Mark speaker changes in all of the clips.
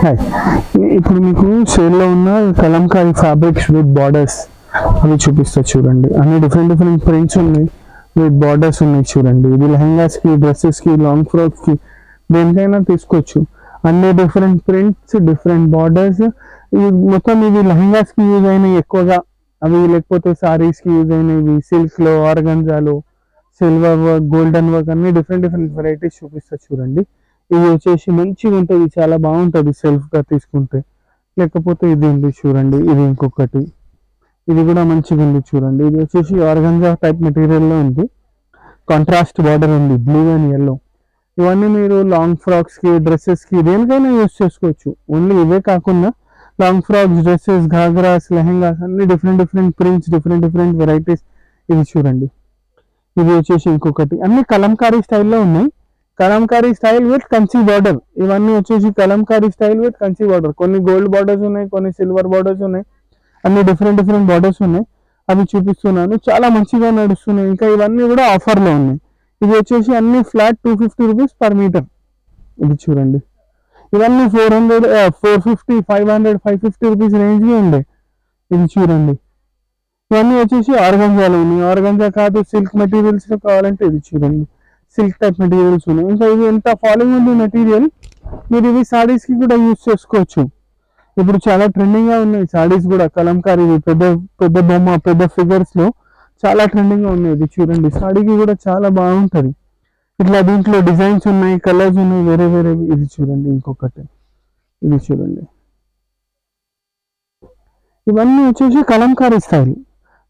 Speaker 1: Hi, ఇప్పుడు మీకు సేల్లో ఉన్న కలంకారీ ఫ్యాబ్రిక్స్ విత్ బార్డర్స్ అవి చూపిస్తా చూడండి. అన్ని డిఫరెంట్ డిఫరెంట్ ప్రింట్స్ ఉన్నాయి, విత్ బార్డర్స్ ఉన్నాయి చూడండి. ఇది లెహంగాస్కి, డ్రెస్సెస్కి, లాంగ్ ఫ్రాక్స్కి దేనికైనా తీసుకోవచ్చు. అన్ని డిఫరెంట్ ప్రింట్స్, డిఫరెంట్ బార్డర్స్. ఇవి మొత్తం ఇవి లెహంగాస్కి యూజ్ అయినాయి ఎక్కువగా, అవి లేకపోతే సారీస్కి యూజ్ అయినవి, సిల్క్లో, ఆర్గంజాలో, సిల్వర్ వర్క్, గోల్డెన్ వర్క్, అన్ని డిఫరెంట్ డిఫరెంట్ వెరైటీస్ చూపిస్తా చూడండి. ఇది వచ్చేసి మంచిగా ఉంటుంది, చాలా బాగుంటుంది సెల్ఫ్గా తీసుకుంటే. లేకపోతే ఇది ఉంది చూడండి, ఇది ఇంకొకటి, ఇది కూడా మంచిగా ఉంది చూడండి. ఇది వచ్చేసి ఆర్గంజా టైప్ మెటీరియల్లో ఉంది, కాంట్రాస్ట్ బార్డర్ ఉంది, బ్లూ అండ్ ఎల్లో. ఇవన్నీ మీరు లాంగ్ ఫ్రాక్స్కి, డ్రెస్సెస్కి దేనికైనా యూస్ చేసుకోవచ్చు. ఓన్లీ ఇవే కాకుండా long frocks, dresses, ghagras, lehengas అన్ని different different prints, different different varieties. ఇది చూడండి, ఇది వచ్చేసి ఇంకొకటి, అన్ని కలంకారీ స్టైల్లో ఉన్నాయి. Kalamkari style with Kanchi border. ఇవన్నీ వచ్చేసి Kalamkari style with Kanchi border. కొన్ని గోల్డ్ బార్డర్స్ ఉన్నాయి, కొన్ని సిల్వర్ బార్డర్స్ ఉన్నాయి, అన్ని డిఫరెంట్ డిఫరెంట్ బార్డర్స్ ఉన్నాయి. అవి చూపిస్తున్నాను, చాలా మంచిగా నడుస్తున్నాయి. ఇంకా ఇవన్నీ కూడా ఆఫర్లో ఉన్నాయి. ఇది వచ్చేసి అన్ని ఫ్లాట్ 250 రూపీస్ పర్ మీటర్. ఇది చూడండి, ఇవన్నీ 400, 450, 500, 550 రూపీస్ రేంజ్లో ఉండే. ఇది చూడండి, ఇవన్నీ వచ్చేసి ఆర్గంజాలో ఉన్నాయి. ఆర్గంజా కాదు, సిల్క్ మెటీరియల్స్లో కావాలంటే ఇది చూడండి, సిల్క్ టైప్ మెటీరియల్స్ ఉన్నాయి. ఇంకా ఇది ఎంత ఫాలోయింగ్ ఉంది మెటీరియల్, మీరు ఇవి సారీస్కి కూడా యూజ్ చేసుకోవచ్చు. ఇప్పుడు చాలా ట్రెండింగ్గా ఉన్నాయి సారీస్ కూడా, కలంకారీ పెద్ద పెద్ద బొమ్మ, పెద్ద ఫిగర్స్లో చాలా ట్రెండింగ్గా ఉన్నాయి. ఇది చూడండి, సారీకి కూడా చాలా బాగుంటుంది. ఇట్లా దీంట్లో డిజైన్స్ ఉన్నాయి, కలర్స్ ఉన్నాయి, వేరే వేరే. ఇది చూడండి ఇంకొకటి, ఇది చూడండి, ఇవన్నీ వచ్చేసి కలంకారీ స్టైల్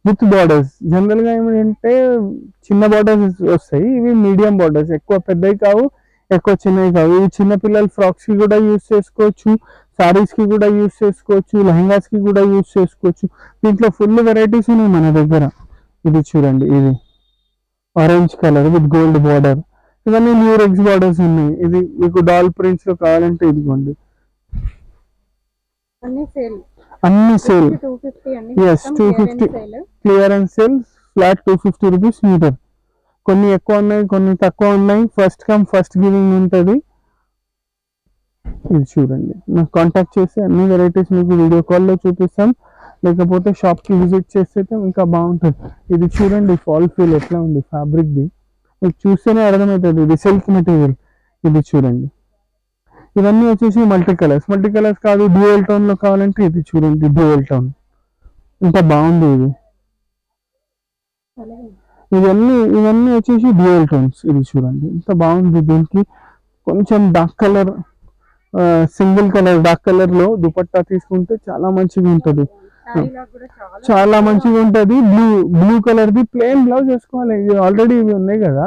Speaker 1: విత్ బార్డర్స్. జనరల్గా ఏమిటంటే చిన్న బార్డర్స్ వస్తాయి, ఇవి మీడియం బార్డర్స్, ఎక్కువ పెద్దవి కావు, ఎక్కువ చిన్నవి కావు. ఇవి చిన్నపిల్లల ఫ్రాక్స్కి కూడా యూజ్ చేసుకోవచ్చు, సారీస్కి కూడా యూజ్ చేసుకోవచ్చు, లెహంగాస్కి కూడా యూజ్ చేసుకోవచ్చు. దీంట్లో ఫుల్ వెరైటీస్ ఉన్నాయి మన దగ్గర. ఇది చూడండి, ఇది orange colour with gold border. ఇవన్నీ న్యూరెక్స్ బార్డర్స్ ఉన్నాయి. ఇది మీకు డాల్ ప్రింట్స్లో కావాలంటే ఇదిగోండి, అన్ని sale. Yes, 250 clearance sale, flat 250 rupees metre. కొన్ని ఎక్కువ ఉన్నాయి, కొన్ని తక్కువ ఉన్నాయి. ఫస్ట్ కమ్ ఫస్ట్ గివింగ్ ఉంటుంది. ఇది చూడండి, నాకు కాంటాక్ట్ చేసి అన్ని వెరైటీస్ మీకు వీడియో కాల్లో చూపిస్తాం, లేకపోతే షాప్కి విజిట్ చేస్తే ఇంకా బాగుంటుంది. ఇది చూడండి, ఫాల్ ఫీల్ ఎట్లా ఉంది ఫ్యాబ్రిక్ది, మీకు చూస్తేనే అర్థమవుతుంది. ఇది సిల్క్ మెటీరియల్. ఇది చూడండి, ఇవన్నీ వచ్చేసి మల్టీ కలర్స్ కాదు, డ్యూయల్ టోన్లో కావాలంటే ఇది చూడండి, డ్యూయల్ టోన్ ఇంత బాగుంది. ఇవన్నీ వచ్చేసి డ్యూయల్ టోన్స్. ఇది చూడండి, ఇంత బాగుంది. దీనికి కొంచెం dark colour, single colour dark కలర్లో దుపట్టా తీసుకుంటే చాలా మంచిగా ఉంటుంది, చాలా మంచిగా ఉంటుంది. బ్లూ కలర్ది ప్లెయిన్ బ్లౌజ్ వేసుకోవాలి. ఇది ఆల్రెడీ ఇవి ఉన్నాయి కదా,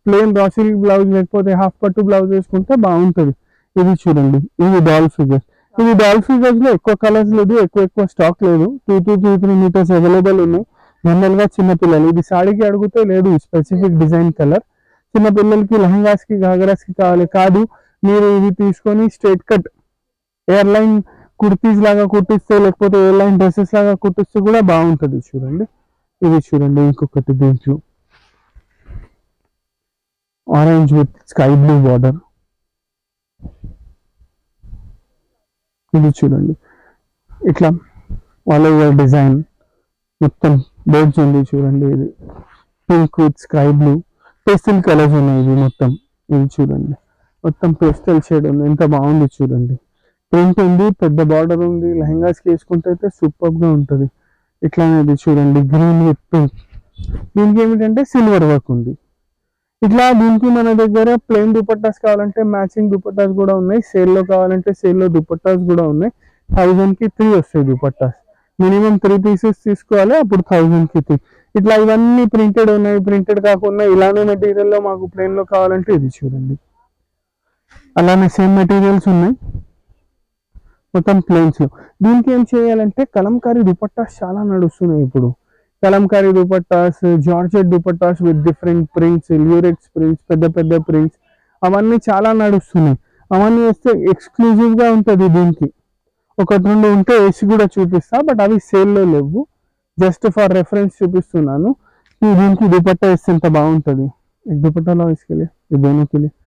Speaker 1: ప్లెయిన్ రా సిల్క్ బ్లౌజ్ లేకపోతే హాఫ్ పట్టు బ్లౌజ్ వేసుకుంటే బాగుంటుంది. ఇది చూడండి, ఇది డాల్ ఫిగర్స్. ఇది డాల్ ఫిగర్స్లో ఎక్కువ కలర్స్ లేదు, ఎక్కువ స్టాక్ లేదు. 2-3 మీటర్స్ అవైలబుల్ ఉన్నాయి. జనరల్గా చిన్నపిల్లలు ఇది సాడీకి అడిగితే లేదు స్పెసిఫిక్ డిజైన్ కలర్. చిన్నపిల్లలకి లెహంగాస్కి, ఘాగరాస్కి కాదు, మీరు ఇది తీసుకొని స్ట్రైట్ కట్ ఎయిర్లైన్ కుర్తీస్ లాగా కుట్టిస్తే, లేకపోతే ఎయిర్లైన్ డ్రెస్సెస్ లాగా కుట్టిస్తే కూడా బాగుంటుంది. చూడండి, ఇది చూడండి ఇంకొకటి, దీంట్లో orange with sky blue border. ఇది చూడండి, ఇట్లా ఆల్ ఓవర్ డిజైన్ మొత్తం బర్డ్స్ ఉంది చూడండి. ఇది pink with sky blue, pastel colours ఉన్నాయి ఇవి మొత్తం. ఇది చూడండి, మొత్తం పేస్టల్ షేడ్ ఉంది, ఎంత బాగుంది చూడండి. ప్రింట్ ఉంది, పెద్ద బార్డర్ ఉంది, లెహంగాస్కి వేసుకుంటే అయితే సూపర్గా ఉంటుంది. ఇట్లానే ఇది చూడండి, గ్రీన్ విత్ పింక్. దీనికి ఏమిటంటే సిల్వర్ వర్క్ ఉంది. ఇట్లా దీనికి మన దగ్గర ప్లెయిన్ దుపట్టాస్ కావాలంటే మ్యాచింగ్ దుపట్టాస్ కూడా ఉన్నాయి. సేల్లో కావాలంటే సేల్లో దుపట్టాస్ కూడా ఉన్నాయి. 1000కి 3 వస్తాయి దుపట్టాస్. మినిమం 3 పీసెస్ తీసుకోవాలి, అప్పుడు 1000కి 3. ఇట్లా ఇవన్నీ ప్రింటెడ్ ఉన్నాయి. ప్రింటెడ్ కాకుండా ఇలానే మెటీరియల్లో మాకు ప్లెయిన్లో కావాలంటే ఇది చూడండి, అలానే సేమ్ మెటీరియల్స్ ఉన్నాయి మొత్తం ప్లెయిన్స్లో. దీనికి ఏం చేయాలంటే కలంకారీ దుపట్టాస్ చాలా నడుస్తున్నాయి ఇప్పుడు. Kalamkari dupattas, georgette dupattas with different prints, Lurex prints, పెద్ద పెద్ద ప్రింట్స్, అవన్నీ చాలా నడుస్తున్నాయి. అవన్నీ వేస్తే ఎక్స్క్లూజివ్గా ఉంటుంది. దీనికి 1-2 ఉంటే వేసి కూడా చూపిస్తా, బట్ అవి సేల్లో లేవు, జస్ట్ ఫర్ రెఫరెన్స్ చూపిస్తున్నాను. దీనికి దుపట్టా వేస్తే ఎంత బాగుంటుంది. దుపట్టాలో వేసుకెళ్ళి ఇది దోనోకి